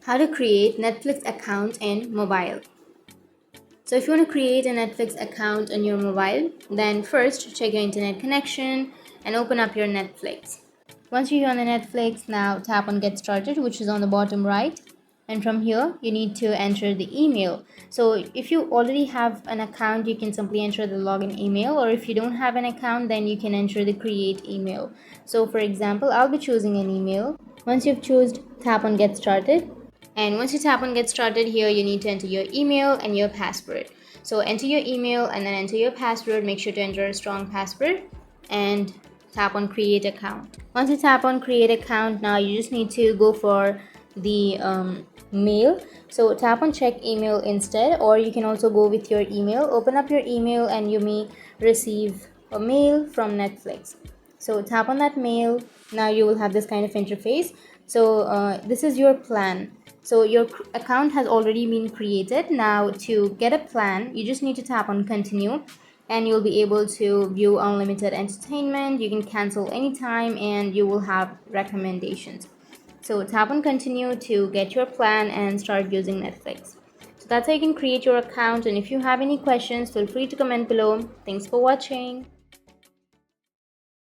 How to create Netflix account in mobile. So if you want to create a Netflix account on your mobile, then first check your internet connection and open up your Netflix. Once you're on the Netflix, now tap on Get Started, which is on the bottom right. And from here, you need to enter the email. So if you already have an account, you can simply enter the login email, or if you don't have an account, then you can enter the create email. So for example, I'll be choosing an email. Once you've chosen, tap on Get Started. And once you tap on Get Started here, you need to enter your email and your password. So enter your email and then enter your password. Make sure to enter a strong password and tap on Create Account. Once you tap on Create Account, now you just need to go for the mail. So tap on Check Email instead, or you can also go with your email. Open up your email and you may receive a mail from Netflix. So tap on that mail. Now you will have this kind of interface. So this is your plan. So your account has already been created. Now to get a plan, you just need to tap on continue and you'll be able to view unlimited entertainment. You can cancel anytime and you will have recommendations. So tap on continue to get your plan and start using Netflix. So that's how you can create your account, and if you have any questions, feel free to comment below. Thanks for watching.